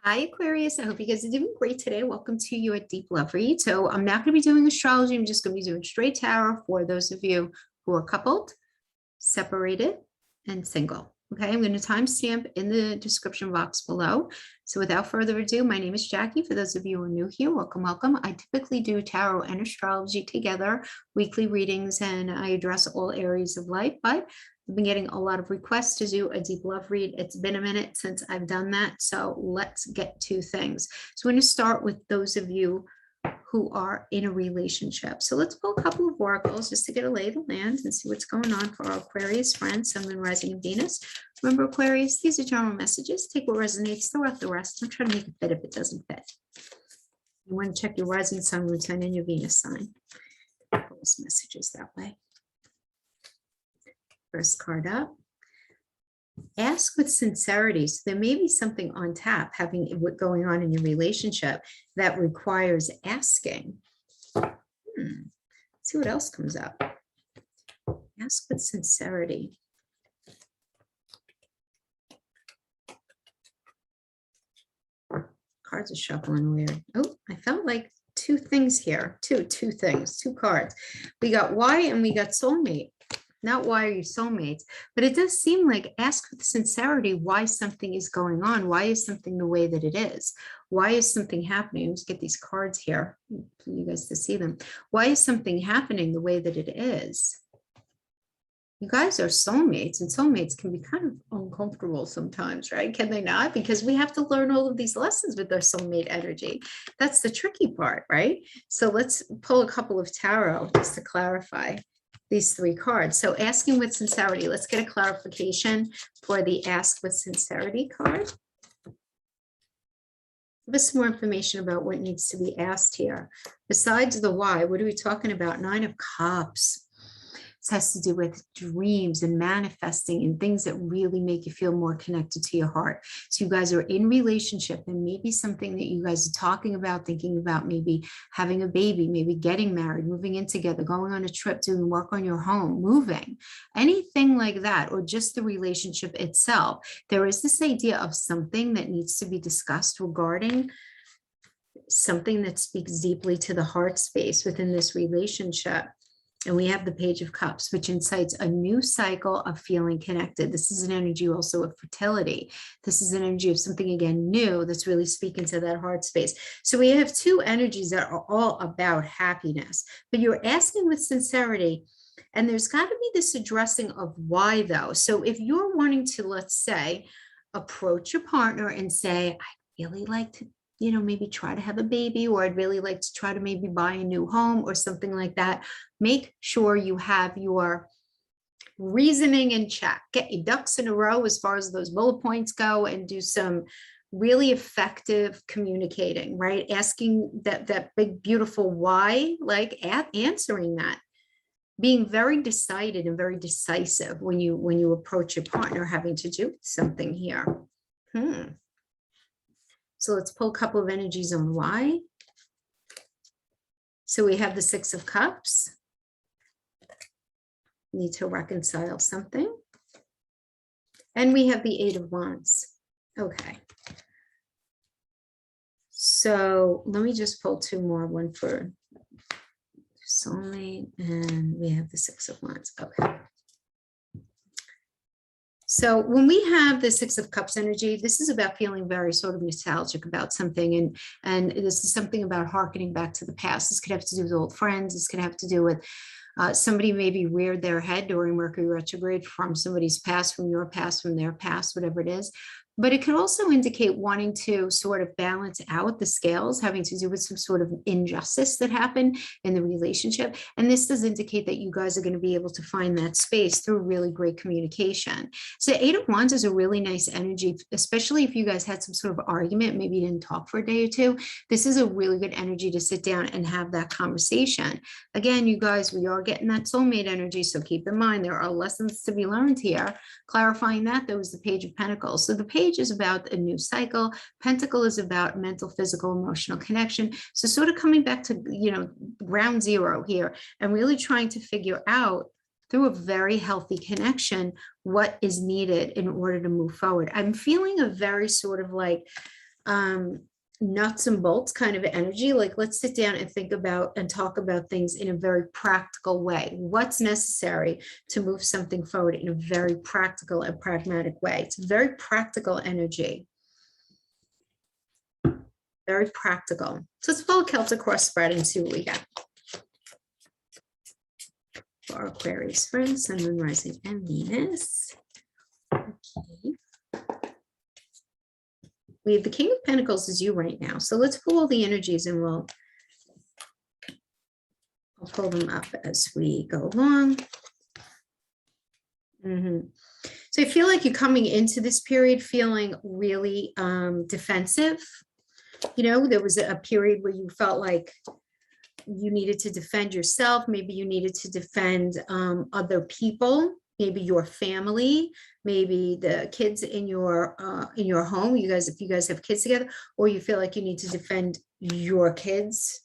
Hi, Aquarius. I hope you guys are doing great today. Welcome to your Deep Love Read. So I'm not going to be doing astrology. I'm just going to be doing straight tarot for those of you who are coupled, separated, and single. Okay, I'm going to timestamp in the description box below. So without further ado, my name is Jackie. For those of you who are new here, welcome, welcome. I typically do tarot and astrology together, weekly readings, and I address all areas of life, but I've been getting a lot of requests to do a deep love read. It's been a minute since I've done that, so let's get to things. So I'm going to start with those of you who are in a relationship. So let's pull a couple of oracles just to get a lay of the land and see what's going on for our Aquarius friends, Sun, Moon, Rising, and Venus. Remember, Aquarius, these are general messages. Take what resonates, throw out the rest. Don't try to make it fit if it doesn't fit. You want to check your rising sun, moon sign, and your Venus sign. Pull those messages that way. First card up. Ask with sincerity. So there may be something on tap having what going on in your relationship that requires asking. Let's see what else comes up. Ask with sincerity. Cards are shuffling weird. Oh, I felt like two things here. Two things, two cards. We got why and we got soulmate. Not why are you soulmates, but it does seem like ask with sincerity why something is going on. Why is something the way that it is? Why is something happening? Let's get these cards here for you guys to see them. Why is something happening the way that it is? You guys are soulmates, and soulmates can be kind of uncomfortable sometimes, right? Can they not? Because we have to learn all of these lessons with our soulmate energy. That's the tricky part, right? So let's pull a couple of tarot just to clarify these three cards. So asking with sincerity. Let's get a clarification for the ask with sincerity card. Give us some more information about what needs to be asked here. Besides the why, what are we talking about? Nine of Cups. This has to do with dreams and manifesting and things that really make you feel more connected to your heart. So you guys are in relationship, and maybe something that you guys are talking about, thinking about, maybe having a baby, maybe getting married, moving in together, going on a trip, doing work on your home, moving, anything like that, or just the relationship itself. There is this idea of something that needs to be discussed regarding something that speaks deeply to the heart space within this relationship. And we have the Page of Cups, which incites a new cycle of feeling connected. This is an energy also of fertility. This is an energy of something, again, new that's really speaking to that heart space. So we have two energies that are all about happiness, but you're asking with sincerity. And there's got to be this addressing of why, though. So if you're wanting to, let's say, approach your partner and say, I really like to, maybe try to have a baby, or I'd really like to try to maybe buy a new home or something like that. Make sure you have your reasoning in check. Get your ducks in a row as far as those bullet points go, and do some really effective communicating, right? Asking that big, beautiful why, like answering that. Being very decided and very decisive when you approach your partner having to do something here. So let's pull a couple of energies on why. So we have the Six of Cups. Need to reconcile something. And we have the Eight of Wands. Okay. So let me just pull two more, one for soulmate, and we have the Six of Wands. Okay. So when we have the Six of Cups energy, this is about feeling very sort of nostalgic about something. And this is something about hearkening back to the past. This could have to do with old friends. This could have to do with somebody maybe reared their head during Mercury retrograde from somebody's past, from your past, from their past, whatever it is. But it could also indicate wanting to sort of balance out the scales, having to do with some sort of injustice that happened in the relationship. And this does indicate that you guys are going to be able to find that space through really great communication. So Eight of Wands is a really nice energy, especially if you guys had some sort of argument, maybe you didn't talk for a day or two. This is a really good energy to sit down and have that conversation. Again, you guys, we are getting that soulmate energy, so keep in mind there are lessons to be learned here. Clarifying that, there was the Page of Pentacles. So the Page is about a new cycle. Pentacle is about mental, physical, emotional connection. So sort of coming back to, ground zero here and really trying to figure out through a very healthy connection what is needed in order to move forward. I'm feeling a very sort of like nuts and bolts kind of energy. Like, let's sit down and think about and talk about things in a very practical way. What's necessary to move something forward in a very practical and pragmatic way? It's very practical energy. Very practical. So let's pull a Celtic cross spread and see what we get. For our Aquarius friends, Sun, Moon, Rising, and Venus. Okay. We have the King of Pentacles is you right now. So let's pull all the energies and I'll pull them up as we go along. So I feel like you're coming into this period feeling really defensive. You know, there was a period where you felt like you needed to defend yourself. Maybe you needed to defend other people, maybe your family, maybe the kids in your home. You guys, if you guys have kids together, or you feel like you need to defend your kids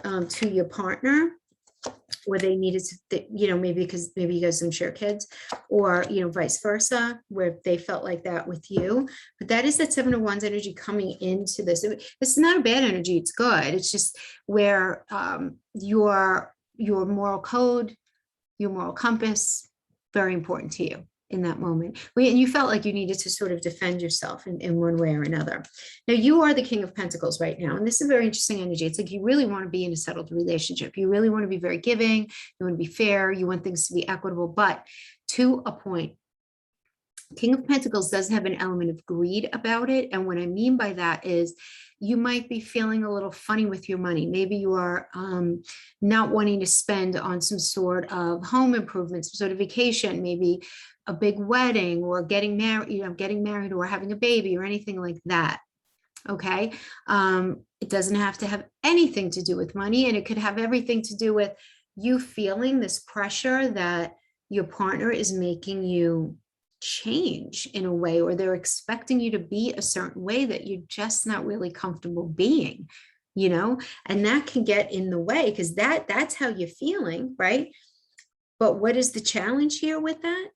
to your partner, where they needed to, you know, maybe because maybe you guys don't share kids, or, you know, vice versa, where they felt like that with you. But that is that Seven of Wands energy coming into this. It's not a bad energy. It's good. It's just where your moral code, your moral compass, very important to you in that moment. And you felt like you needed to sort of defend yourself in one way or another. Now, you are the King of Pentacles right now, and this is very interesting energy. It's like you really want to be in a settled relationship. You really want to be very giving. You want to be fair. You want things to be equitable, but to a point. King of Pentacles does have an element of greed about it. And what I mean by that is you might be feeling a little funny with your money. Maybe you are not wanting to spend on some sort of home improvement, some sort of vacation, maybe a big wedding, or getting married or having a baby or anything like that. Okay. It doesn't have to have anything to do with money, and it could have everything to do with you feeling this pressure that your partner is making you change in a way, or they're expecting you to be a certain way that you're just not really comfortable being, you know, and that can get in the way because that's how you're feeling, right? But what is the challenge here with that?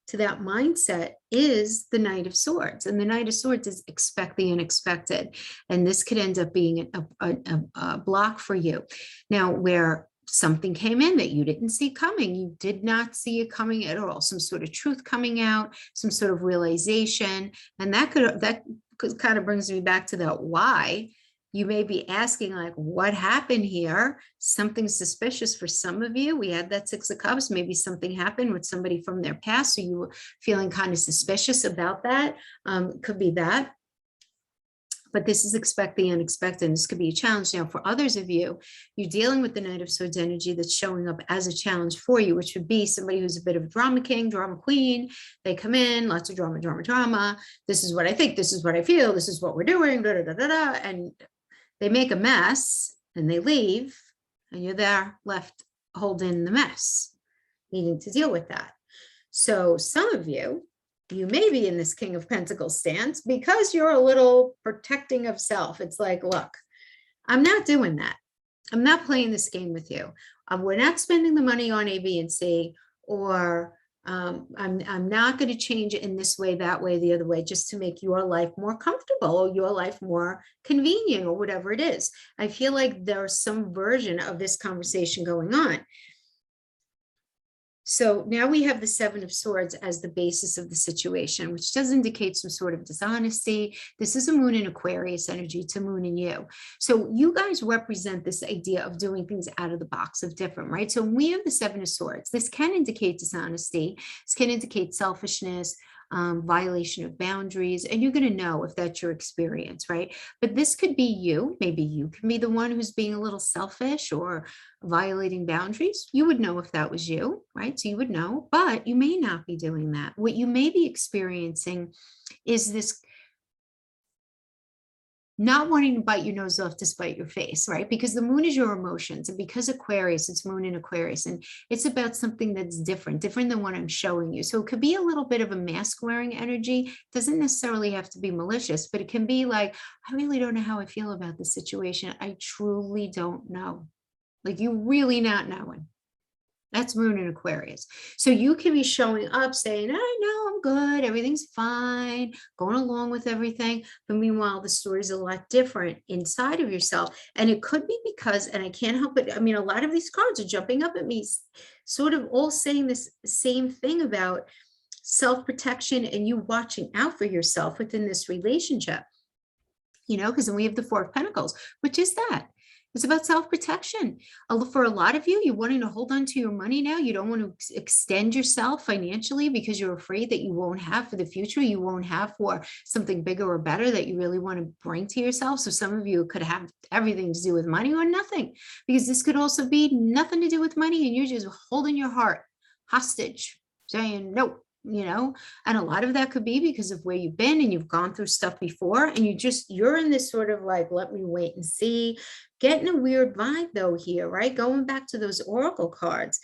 To that mindset is the Knight of Swords, and the Knight of Swords is expect the unexpected, and this could end up being a block for you. Now, where something came in that you didn't see coming, you did not see it coming at all, some sort of truth coming out, some sort of realization, and that kind of brings me back to that why. You may be asking, like, what happened here? Something suspicious for some of you. We had that Six of Cups. Maybe something happened with somebody from their past, so you were feeling kind of suspicious about that. Could be that. But this is expect the unexpected. This could be a challenge. Now, for others of you, you're dealing with the Knight of Swords energy that's showing up as a challenge for you, which would be somebody who's a bit of a drama king, drama queen. They come in, lots of drama, drama, drama. This is what I think. This is what I feel. This is what we're doing. Da, da, da, da, da. And they make a mess and they leave, and you're there left holding the mess, needing to deal with that. So some of you may be in this King of Pentacles stance because you're a little protecting of self. It's like, look, I'm not doing that. I'm not playing this game with you. We're not spending the money on A, B, and C, or I'm not going to change it in this way, that way, the other way, just to make your life more comfortable or your life more convenient or whatever it is. I feel like there's some version of this conversation going on. So now we have the Seven of Swords as the basis of the situation, which does indicate some sort of dishonesty. This is a moon in Aquarius energy. It's a moon in you. So you guys represent this idea of doing things out of the box, of different, right? So when we have the Seven of Swords, this can indicate dishonesty. This can indicate selfishness, violation of boundaries, and you're going to know if that's your experience, right? But this could be you. Maybe you can be the one who's being a little selfish or violating boundaries. You would know if that was you, right? So you would know, but you may not be doing that. What you may be experiencing is this not wanting to bite your nose off to spite your face, right? Because the moon is your emotions, and because Aquarius, it's moon in Aquarius, and it's about something that's different than what I'm showing you. So it could be a little bit of a mask wearing energy. It doesn't necessarily have to be malicious, but it can be like, I really don't know how I feel about the situation. I truly don't know. Like, you really not knowing. That's Moon in Aquarius. So you can be showing up saying, I know I'm good, everything's fine, going along with everything. But meanwhile, the story's a lot different inside of yourself. And it could be because, and I can't help it, I mean, a lot of these cards are jumping up at me, sort of all saying this same thing about self-protection and you watching out for yourself within this relationship. You know, because then we have the Four of Pentacles, which is that. It's about self-protection. For a lot of you, you're wanting to hold on to your money now. You don't want to extend yourself financially because you're afraid that you won't have for the future. You won't have for something bigger or better that you really want to bring to yourself. So some of you could have everything to do with money or nothing, because this could also be nothing to do with money and you're just holding your heart hostage, saying no. You know, and a lot of that could be because of where you've been and you've gone through stuff before, and you're in this sort of like, let me wait and see, getting a weird vibe though here, right? Going back to those oracle cards.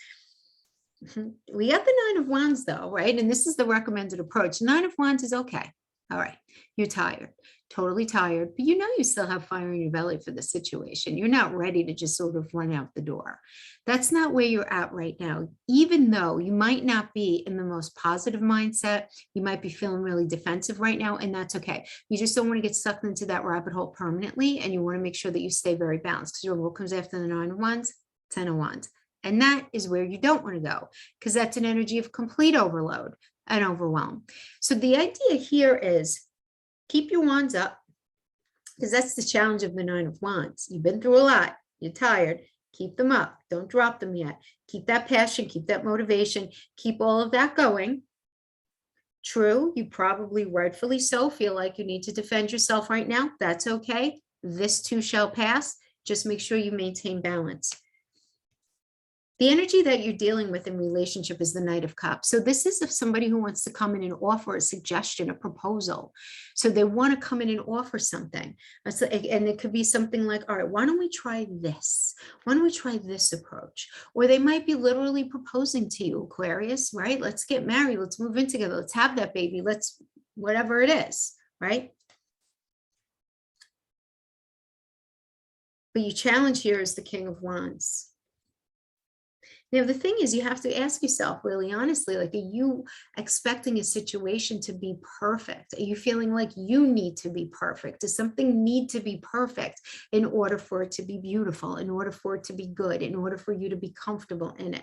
We got the Nine of Wands though, right? And this is the recommended approach. Nine of Wands is okay. All right. You're tired, totally tired, but you know you still have fire in your belly for the situation. You're not ready to just sort of run out the door. That's not where you're at right now. Even though you might not be in the most positive mindset, you might be feeling really defensive right now, and that's okay. You just don't want to get sucked into that rabbit hole permanently, and you want to make sure that you stay very balanced, because what comes after the Nine of Wands? 10 of Wands. And that is where you don't want to go, because that's an energy of complete overload and overwhelm. So the idea here is keep your wands up, because that's the challenge of the Nine of Wands. You've been through a lot. You're tired. Keep them up. Don't drop them yet. Keep that passion. Keep that motivation. Keep all of that going. True, you probably rightfully so feel like you need to defend yourself right now. That's okay. This too shall pass. Just make sure you maintain balance. The energy that you're dealing with in relationship is the Knight of Cups. So this is of somebody who wants to come in and offer a suggestion, a proposal. So they want to come in and offer something. And it could be something like, all right, why don't we try this? Why don't we try this approach? Or they might be literally proposing to you, Aquarius, right? Let's get married. Let's move in together. Let's have that baby. Let's, whatever it is, right? But your challenge here is the King of Wands. Now, the thing is, you have to ask yourself really honestly, like, are you expecting a situation to be perfect? Are you feeling like you need to be perfect? Does something need to be perfect in order for it to be beautiful, in order for it to be good, in order for you to be comfortable in it?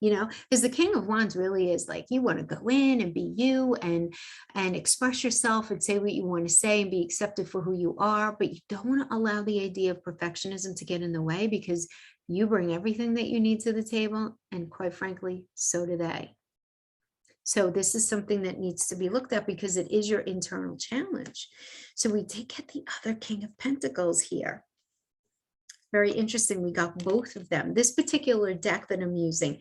You know, because the King of Wands really is like, you want to go in and be you and express yourself and say what you want to say and be accepted for who you are, but you don't want to allow the idea of perfectionism to get in the way, because you bring everything that you need to the table, and quite frankly, so do they. So this is something that needs to be looked at, because it is your internal challenge. So we did get the other King of Pentacles here. Very interesting. We got both of them. This particular deck that I'm using,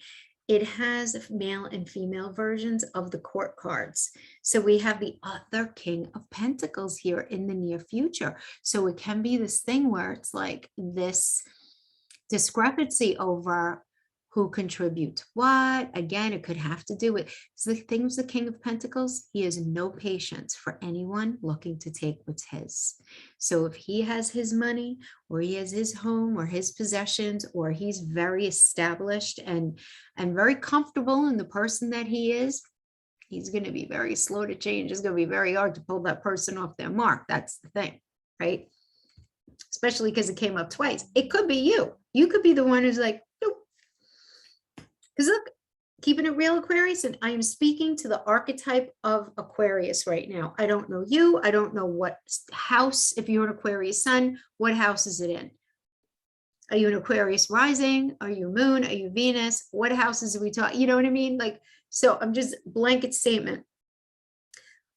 it has male and female versions of the court cards. So we have the other King of Pentacles here in the near future. So it can be this thing where it's like this discrepancy over who contributes what. Again, it could have to do with the thing with the King of Pentacles. He has no patience for anyone looking to take what's his. So if he has his money, or he has his home or his possessions, or he's very established and very comfortable in the person that he is, he's going to be very slow to change. It's going to be very hard to pull that person off their mark. That's the thing, right? Especially because it came up twice. It could be you. You could be the one who's like, nope. Because look, keeping it real, Aquarius, and I am speaking to the archetype of Aquarius right now. I don't know you. I don't know what house, if you're an Aquarius sun, what house is it in? Are you an Aquarius rising? Are you moon? Are you Venus? What houses are we talking? You know what I mean? Like, so I'm just blanket statement.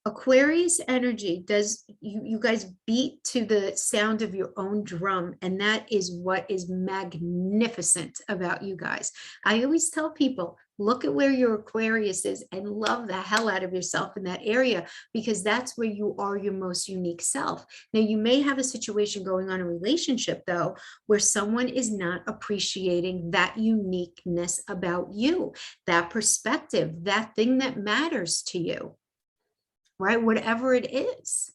Aquarius energy does, you guys beat to the sound of your own drum, and that is what is magnificent about you guys. I always tell people, look at where your Aquarius is and love the hell out of yourself in that area, because that's where you are your most unique self. Now, you may have a situation going on in a relationship though, where someone is not appreciating that uniqueness about you, that perspective, that thing that matters to you. Right? Whatever it is.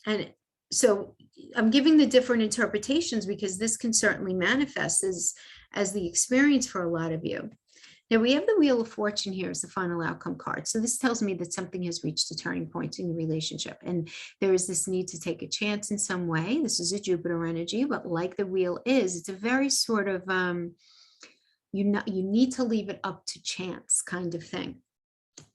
And So I'm giving the different interpretations because this can certainly manifest as the experience for a lot of you. Now we have the Wheel of Fortune here as the final outcome card. So this tells me that something has reached a turning point in the relationship and there is this need to take a chance in some way. This is a Jupiter energy, but like the wheel is, it's a very sort of, you need to leave it up to chance kind of thing.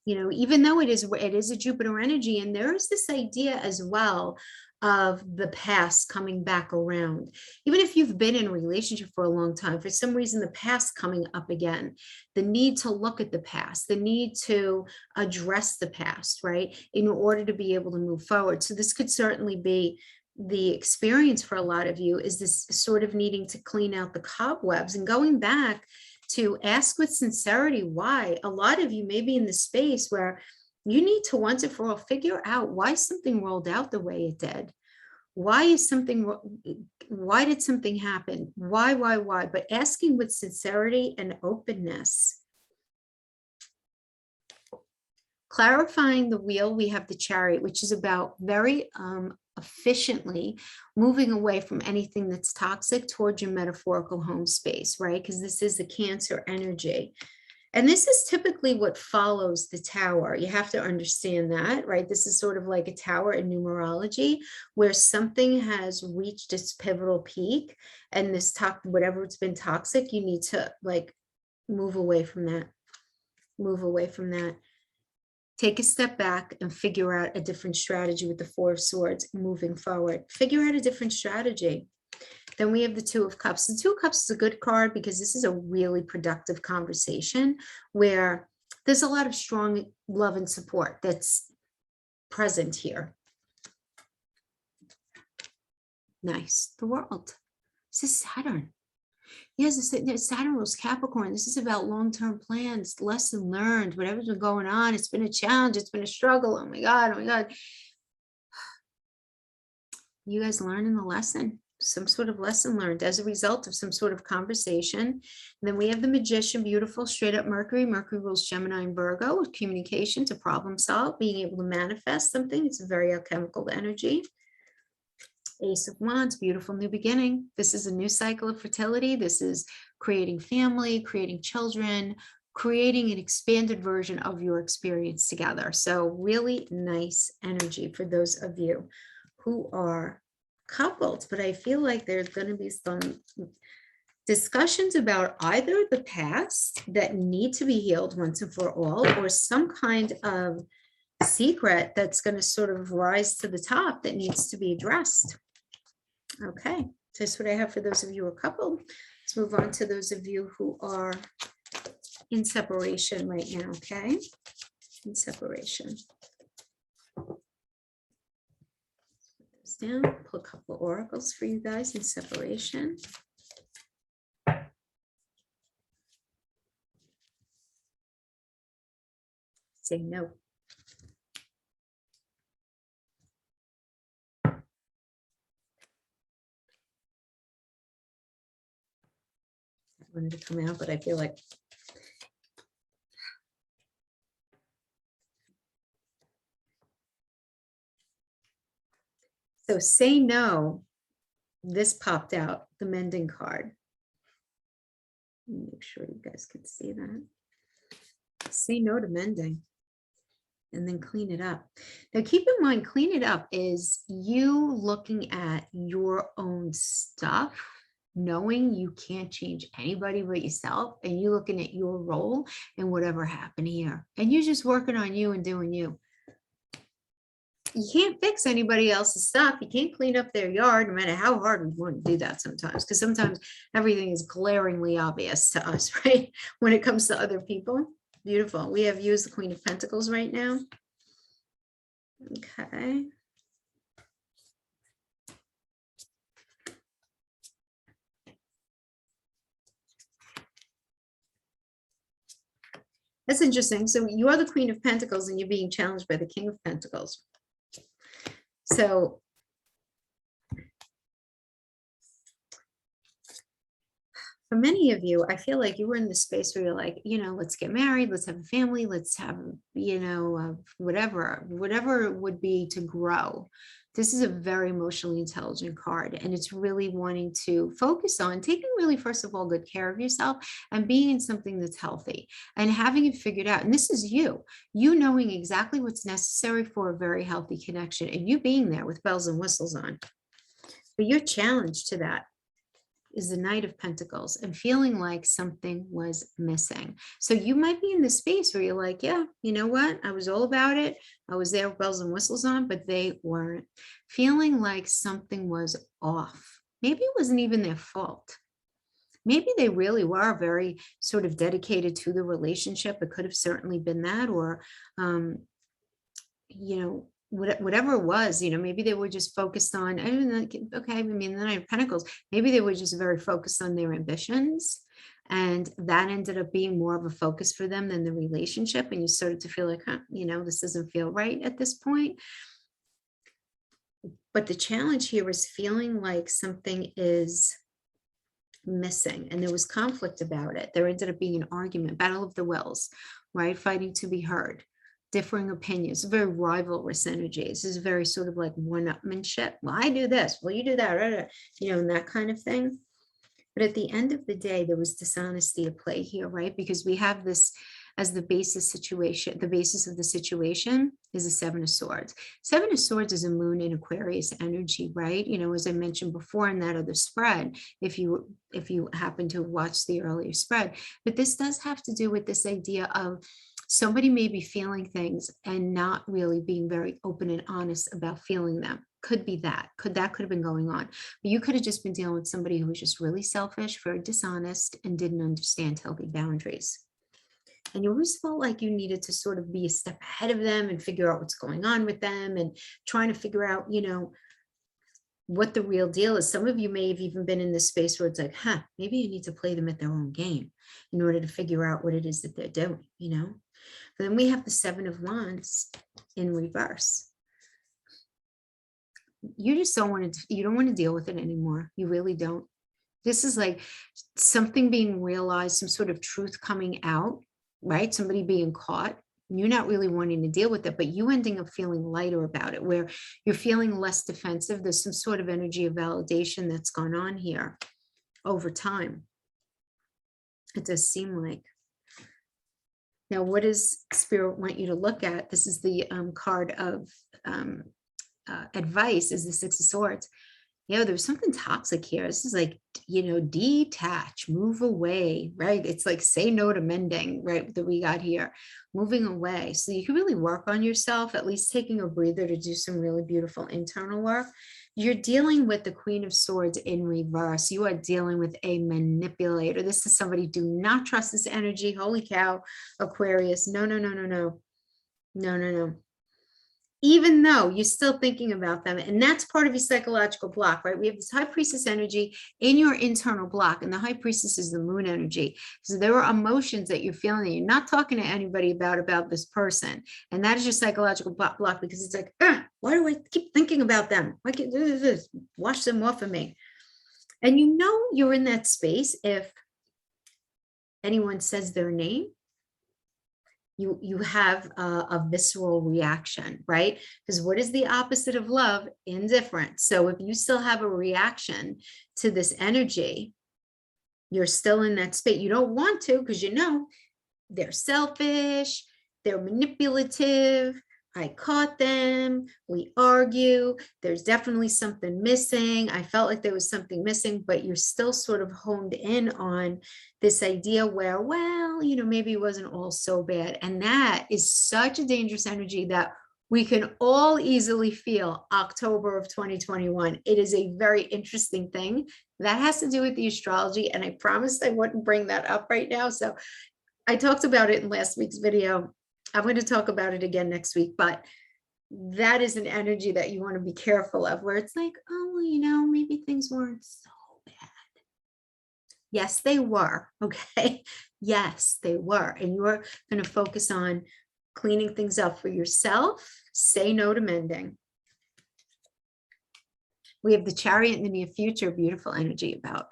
You know, even though it is a Jupiter energy, and there is this idea as well of the past coming back around. Even if you've been in a relationship for a long time, for some reason, the past coming up again, the need to look at the past, the need to address the past, right, in order to be able to move forward. So this could certainly be the experience for a lot of you, is this sort of needing to clean out the cobwebs and going back to ask with sincerity why. A lot of you may be in the space where you need to once and for all figure out why something rolled out the way it did. Why did something happen? Why? But asking with sincerity and openness. Clarifying the wheel, we have the Chariot, which is about very efficiently moving away from anything that's toxic towards your metaphorical home space, right? Because this is the Cancer energy. And this is typically what follows the Tower. You have to understand that, right? This is sort of like a tower in numerology where something has reached its pivotal peak and this whatever it's been toxic, you need to like move away from that. Move away from that. Take a step back and figure out a different strategy with the Four of Swords moving forward. Figure out a different strategy. Then we have the Two of Cups. The Two of Cups is a good card because this is a really productive conversation where there's a lot of strong love and support that's present here. Nice. The World. This is Saturn. Yes, Saturn rules Capricorn. This is about long-term plans, lesson learned, whatever's been going on. It's been a challenge. It's been a struggle. Oh my God. Oh my God. You guys learning the lesson, some sort of lesson learned as a result of some sort of conversation. And then we have the Magician, beautiful, straight up Mercury. Mercury rules Gemini and Virgo with communication to problem solve, being able to manifest something. It's a very alchemical energy. Ace of Wands, beautiful new beginning. This is a new cycle of fertility. This is creating family, creating children, creating an expanded version of your experience together. So really nice energy for those of you who are coupled. But I feel like there's going to be some discussions about either the past that need to be healed once and for all, or some kind of secret that's going to sort of rise to the top that needs to be addressed. Okay, so that's what I have for those of you who are coupled. Let's move on to those of you who are in separation right now. Okay, in separation. Put this down, pull a couple of oracles for you guys in separation. Say no. I wanted to come out, but I feel like so say no. This popped out, the mending card. Make sure you guys can see that. Say no to mending and then clean it up. Now keep in mind, clean it up is you looking at your own stuff, knowing you can't change anybody but yourself, and you looking at your role and whatever happened here. And you're just working on you and doing you. You can't fix anybody else's stuff. You can't clean up their yard, no matter how hard we want to do that sometimes, because sometimes everything is glaringly obvious to us, right? When it comes to other people. Beautiful. We have you as the Queen of Pentacles right now. Okay. That's interesting. So you are the Queen of Pentacles and you're being challenged by the King of Pentacles. So For many of you, I feel like you were in the space where you're like, let's get married, let's have a family, let's have, whatever it would be to grow. This is a very emotionally intelligent card, and it's really wanting to focus on taking really, first of all, good care of yourself and being in something that's healthy and having it figured out. And this is you knowing exactly what's necessary for a very healthy connection, and you being there with bells and whistles on. But your challenge to that is the Knight of Pentacles and feeling like something was missing. So you might be in the space where you're like, yeah, you know what? I was all about it. I was there with bells and whistles on, but they weren't. Feeling like something was off. Maybe it wasn't even their fault. Maybe they really were very sort of dedicated to the relationship. It could have certainly been that, or, whatever it was, maybe they were just focused on, I don't know, okay, I mean, the Knight of Pentacles, maybe they were just very focused on their ambitions, and that ended up being more of a focus for them than the relationship. And you started to feel like, this doesn't feel right at this point. But the challenge here is feeling like something is missing, and there was conflict about it. There ended up being an argument, battle of the wills, right? Fighting to be heard. Differing opinions, very rivalrous energies. This is very sort of like one-upmanship. Well, I do this, well, you do that, and that kind of thing. But at the end of the day, there was dishonesty at play here, right? Because we have this as the basis situation. The basis of the situation is the Seven of Swords. Seven of Swords is a moon in Aquarius energy, right? As I mentioned before in that other spread, if you happen to watch the earlier spread. But this does have to do with this idea of somebody may be feeling things and not really being very open and honest about feeling them. Could be that. Could have been going on. But you could have just been dealing with somebody who was just really selfish, very dishonest, and didn't understand healthy boundaries. And you always felt like you needed to sort of be a step ahead of them and figure out what's going on with them and trying to figure out, what the real deal is. Some of you may have even been in this space where it's like, maybe you need to play them at their own game in order to figure out what it is that they're doing, But then we have the Seven of Wands in reverse. You just don't want to deal with it anymore. You really don't. This is like something being realized, some sort of truth coming out, right? Somebody being caught. You're not really wanting to deal with it, but you ending up feeling lighter about it, where you're feeling less defensive. There's some sort of energy of validation that's gone on here over time. It does seem like. Now, what does Spirit want you to look at? This is the card of advice, is the Six of Swords. There's something toxic here. This is like, detach, move away, right? It's like say no to mending, right? That we got here, moving away. So you can really work on yourself, at least taking a breather to do some really beautiful internal work. You're dealing with the Queen of Swords in reverse. You are dealing with a manipulator. This is somebody, do not trust this energy. Holy cow, Aquarius. No. Even though you're still thinking about them. And that's part of your psychological block, right? We have this High Priestess energy in your internal block, and the High Priestess is the moon energy. So there are emotions that you're feeling that you're not talking to anybody about this person. And that is your psychological block, because it's like, why do I keep thinking about them? Why can't this? Wash them off of me. And you're in that space if anyone says their name. You have a visceral reaction, right? Because what is the opposite of love? Indifference. So if you still have a reaction to this energy, you're still in that space. You don't want to, because they're selfish, they're manipulative. I caught them, we argue, there's definitely something missing. I felt like there was something missing, but you're still sort of honed in on this idea where, well, maybe it wasn't all so bad. And that is such a dangerous energy that we can all easily feel October of 2021. It is a very interesting thing that has to do with the astrology. And I promised I wouldn't bring that up right now. So I talked about it in last week's video. I'm going to talk about it again next week, but that is an energy that you want to be careful of, where it's like, oh, well, maybe things weren't so bad. Yes, they were. Okay. Yes, they were. And you're going to focus on cleaning things up for yourself. Say no to mending. We have the Chariot in the near future, beautiful energy about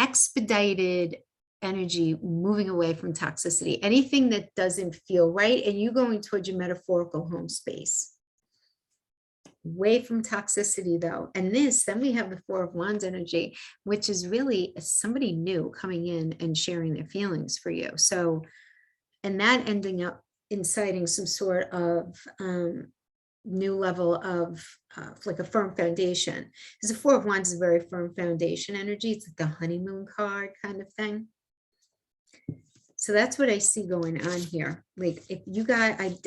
expedited energy moving away from toxicity, anything that doesn't feel right, and you going towards your metaphorical home space. Away from toxicity though. And this, then we have the Four of Wands energy, which is really somebody new coming in and sharing their feelings for you. So, and that ending up inciting some sort of new level of like a firm foundation. Because the Four of Wands is a very firm foundation energy. It's like the honeymoon card kind of thing. So that's what I see going on here. Like if you guys,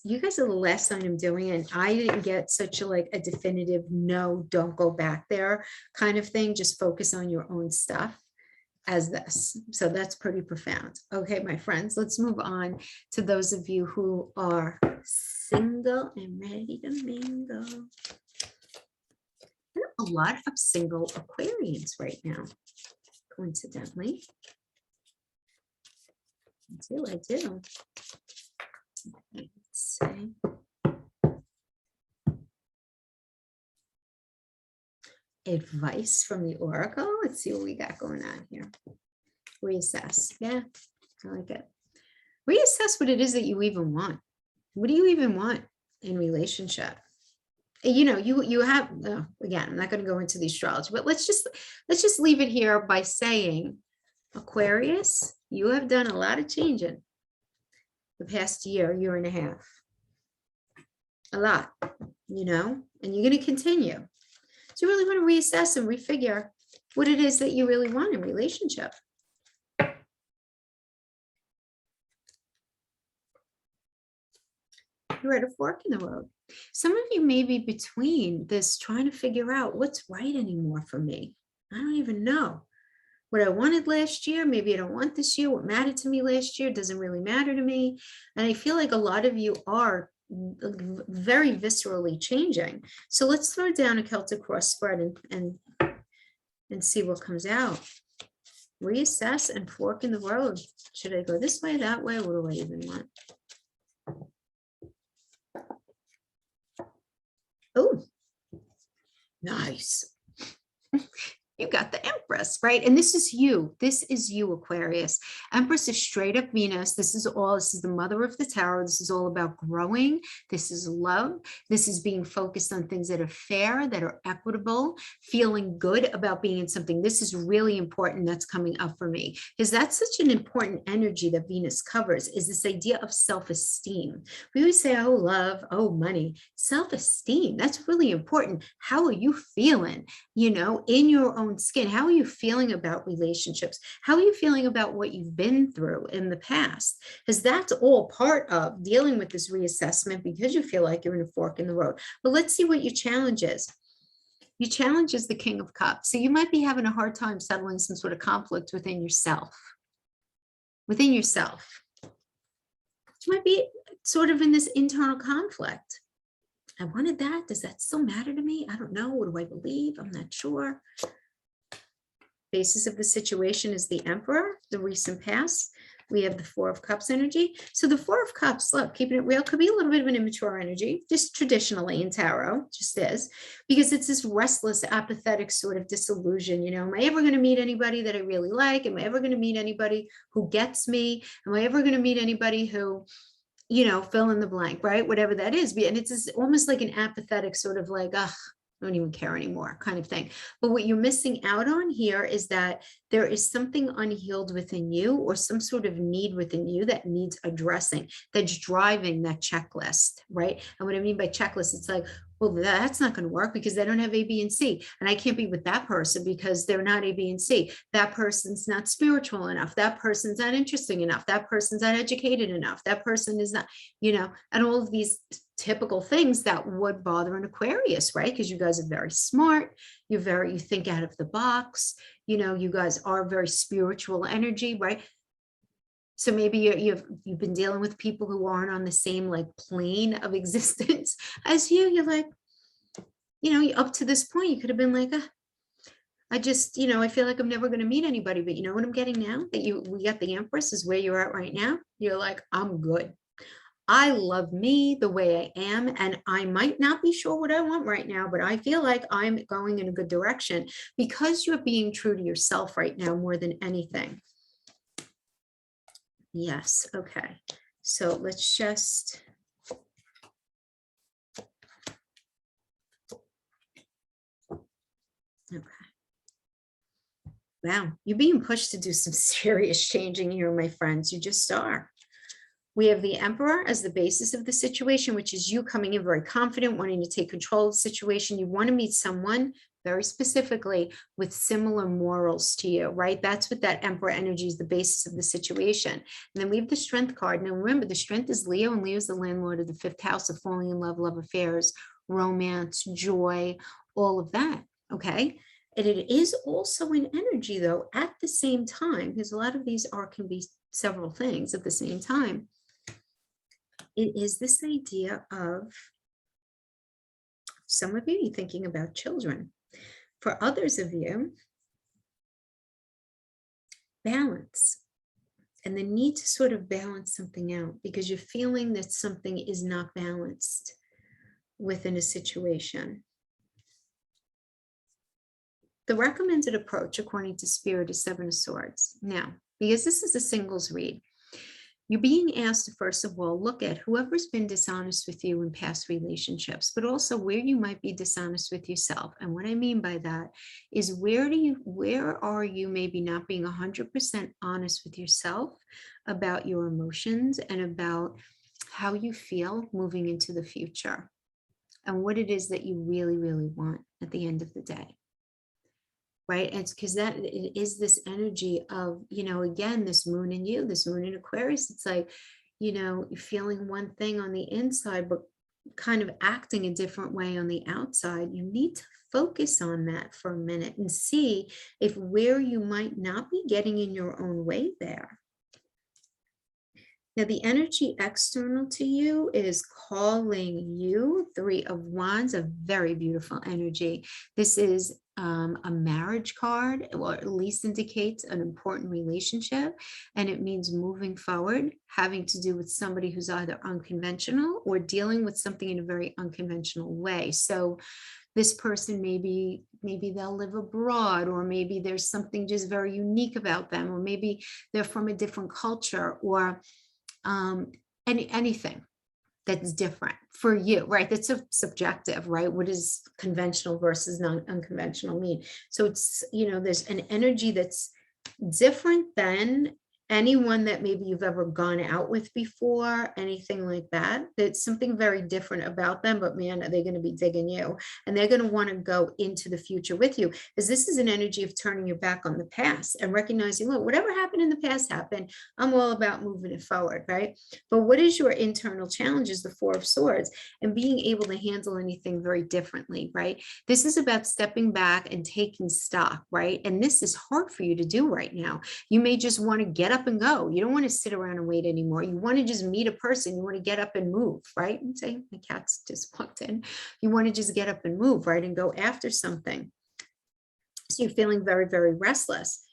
you guys are the last time I'm doing it. And I didn't get such a like a definitive no, don't go back there kind of thing. Just focus on your own stuff as this. So that's pretty profound. Okay, my friends, let's move on to those of you who are single and ready to mingle. There are a lot of single Aquarians right now, coincidentally. I do. Okay, let's see. Advice from the Oracle. Let's see what we got going on here. Reassess. Yeah, I like it. Reassess what it is that you even want. What do you even want in relationship? You know, you have, again, I'm not going to go into the astrology, but let's just leave it here by saying, Aquarius, you have done a lot of changing the past year and a half. A lot, you know, and you're going to continue. So you really want to reassess and refigure what it is that you really want in relationship. You're at a fork in the road. Some of you may be between this trying to figure out what's right anymore for me. I don't even know. What I wanted last year, maybe I don't want this year. What mattered to me last year doesn't really matter to me. And I feel like a lot of you are very viscerally changing. So let's throw down a Celtic cross spread and see what comes out. Reassess and fork in the road. Should I go this way, that way? What do I even want? Oh, nice. You got the Empress, right? And this is you. This is you, Aquarius. Empress is straight up Venus. This is the mother of the tarot. This is all about growing. This is love. This is being focused on things that are fair, that are equitable, feeling good about being in something. This is really important. That's coming up for me because that's such an important energy that Venus covers, is this idea of self-esteem. We always say, oh, love, oh, money, self-esteem. That's really important. How are you feeling, you know, in your own skin? How are you feeling about relationships? How are you feeling about what you've been through in the past? Because that's all part of dealing with this reassessment, because you feel like you're in a fork in the road. But let's see what your challenge is. Your challenge is the King of Cups. So you might be having a hard time settling some sort of conflict within yourself. Within yourself. You might be sort of in this internal conflict. I wanted that. Does that still matter to me? I don't know. What do I believe? I'm not sure. Basis of the situation is the Emperor, the recent past. We have the Four of Cups energy. So the Four of Cups, look, keeping it real, could be a little bit of an immature energy, just traditionally in tarot, just is, because it's this restless, apathetic sort of disillusion. You know, am I ever going to meet anybody that I really like? Am I ever going to meet anybody who gets me? Am I ever going to meet anybody who, you know, fill in the blank, right? Whatever that is. And it's almost like an apathetic sort of like, ugh, I don't even care anymore kind of thing. But what you're missing out on here is that there is something unhealed within you, or some sort of need within you that needs addressing, that's driving that checklist, right? And what I mean by checklist, it's like, well, that's not going to work because they don't have A, B, and C. And I can't be with that person because they're not A, B, and C. That person's not spiritual enough. That person's not interesting enough. That person's not educated enough. That person is not, you know, and all of these typical things that would bother an Aquarius, right? Because you guys are very smart. You think out of the box. You know, you guys are very spiritual energy, right? So maybe you've been dealing with people who aren't on the same like plane of existence as you. You're like, you know, up to this point, you could have been like, I just, you know, I feel like I'm never going to meet anybody. But you know what I'm getting now? That we got the Empress is where you're at right now. You're like, I'm good. I love me the way I am, and I might not be sure what I want right now, but I feel like I'm going in a good direction because you're being true to yourself right now more than anything. Yes, okay. So let's just... Okay. Wow, you're being pushed to do some serious changing here, my friends. You just are. We have the Emperor as the basis of the situation, which is you coming in very confident, wanting to take control of the situation. You want to meet someone very specifically with similar morals to you, right? That's what that Emperor energy is, the basis of the situation. And then we have the Strength card. Now remember, the Strength is Leo, and Leo is the landlord of the 5th house of falling in love, love affairs, romance, joy, all of that, okay? And it is also an energy, though, at the same time, because a lot of these can be several things at the same time. It is this idea of, some of you thinking about children. For others of you, balance and the need to sort of balance something out because you're feeling that something is not balanced within a situation. The recommended approach, according to Spirit, is 7 of Swords. Now, because this is a singles read, you're being asked to, first of all, look at whoever's been dishonest with you in past relationships, but also where you might be dishonest with yourself. And what I mean by that is where are you maybe not being 100% honest with yourself about your emotions and about how you feel moving into the future and what it is that you really, really want at the end of the day. Right. And it's because that it is this energy of, again, this moon in you, this moon in Aquarius. It's like, you're feeling one thing on the inside, but kind of acting a different way on the outside. You need to focus on that for a minute and see if where you might not be getting in your own way there. Now, the energy external to you is calling you. 3 of Wands, a very beautiful energy. This is a marriage card, or at least indicates an important relationship. And it means moving forward, having to do with somebody who's either unconventional or dealing with something in a very unconventional way. So this person, maybe they'll live abroad, or maybe there's something just very unique about them, or maybe they're from a different culture, or anything that's different for you, right? That's subjective, right? What does conventional versus unconventional mean? So it's, there's an energy that's different than anyone that maybe you've ever gone out with before, anything like that. There's something very different about them, but man, are they going to be digging you, and they're going to want to go into the future with you, because this is an energy of turning your back on the past and recognizing, look, whatever happened in the past happened. I'm all about moving it forward, right? But what is your internal challenge is the 4 of Swords, and being able to handle anything very differently, right? This is about stepping back and taking stock, right? And this is hard for you to do right now. You may just want to get up and go. You don't want to sit around and wait anymore. You want to just meet a person. You want to get up and move, right? And say, my cat's just walked in. You want to just get up and move, right? And go after something. So you're feeling very, very restless.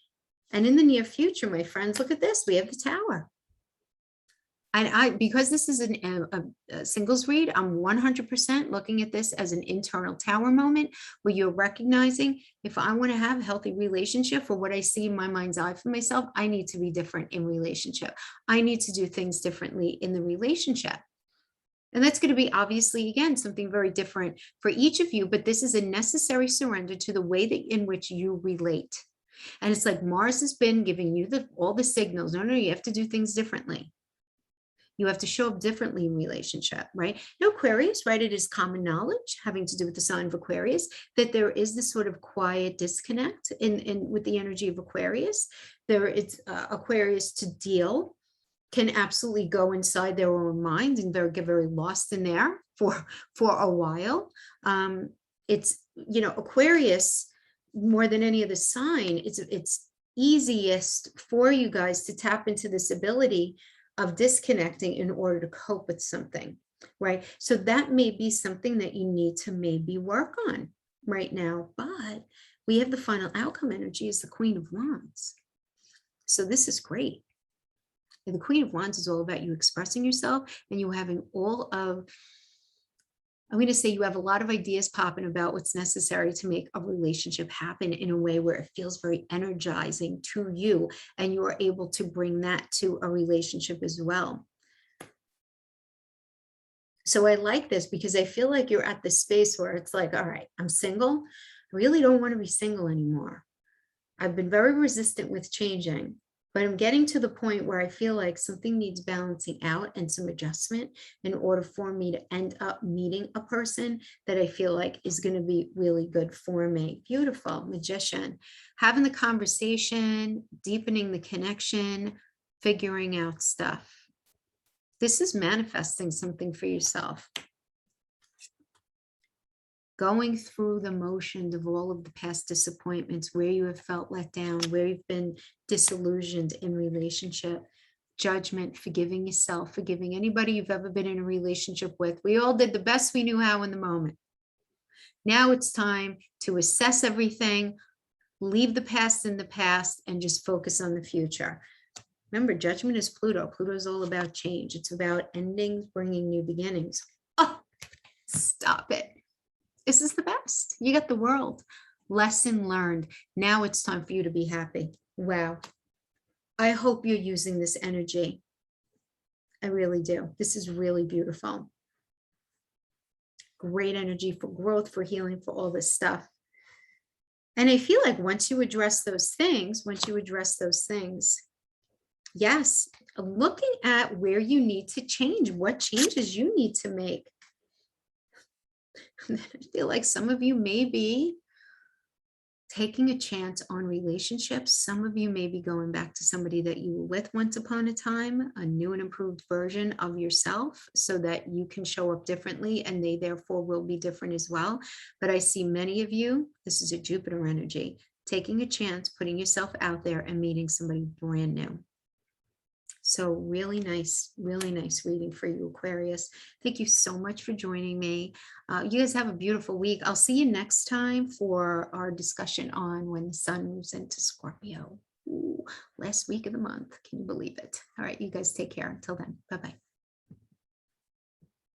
And in the near future, my friends, look at this. We have the Tower. And because this is a singles read, I'm 100% looking at this as an internal Tower moment where you're recognizing, if I want to have a healthy relationship, for what I see in my mind's eye for myself, I need to be different in relationship. I need to do things differently in the relationship. And that's going to be obviously, again, something very different for each of you, but this is a necessary surrender to the way in which you relate. And it's like Mars has been giving you all the signals. No, you have to do things differently. You have to show up differently in relationship, right? Now, Aquarius, right? It is common knowledge having to do with the sign of Aquarius that there is this sort of quiet disconnect with the energy of Aquarius. It's Aquarius to deal can absolutely go inside their own minds and get very lost in there for a while. It's, Aquarius, more than any other sign, it's easiest for you guys to tap into this ability of disconnecting in order to cope with something, right? So that may be something that you need to maybe work on right now, but we have the final outcome energy is the Queen of Wands. So this is great. And the Queen of Wands is all about you expressing yourself and you having all of, I'm going to say you have a lot of ideas popping about what's necessary to make a relationship happen in a way where it feels very energizing to you, and you are able to bring that to a relationship as well. So I like this because I feel like you're at the space where it's like, all right, I'm single. I really don't want to be single anymore. I've been very resistant with changing, but I'm getting to the point where I feel like something needs balancing out and some adjustment in order for me to end up meeting a person that I feel like is going to be really good for me. Beautiful. Magician. Having the conversation, deepening the connection, figuring out stuff. This is manifesting something for yourself. Going through the motions of all of the past disappointments, where you have felt let down, where you've been disillusioned in relationship, judgment, forgiving yourself, forgiving anybody you've ever been in a relationship with. We all did the best we knew how in the moment. Now it's time to assess everything, leave the past in the past, and just focus on the future. Remember, judgment is Pluto. Pluto is all about change. It's about endings, bringing new beginnings. Oh, stop it. This is the best. You got the world. Lesson learned. Now it's time for you to be happy. Wow. I hope you're using this energy. I really do. This is really beautiful. Great energy for growth, for healing, for all this stuff. And I feel like once you address those things, yes, looking at where you need to change, what changes you need to make. I feel like some of you may be taking a chance on relationships. Some of you may be going back to somebody that you were with once upon a time, a new and improved version of yourself, so that you can show up differently and they therefore will be different as well. But I see many of you, this is a Jupiter energy, taking a chance, putting yourself out there and meeting somebody brand new. So really nice reading for you, Aquarius. Thank you so much for joining me. You guys have a beautiful week. I'll see you next time for our discussion on when the sun moves into Scorpio. Ooh, last week of the month. Can you believe it? All right, you guys take care. Until then, bye-bye.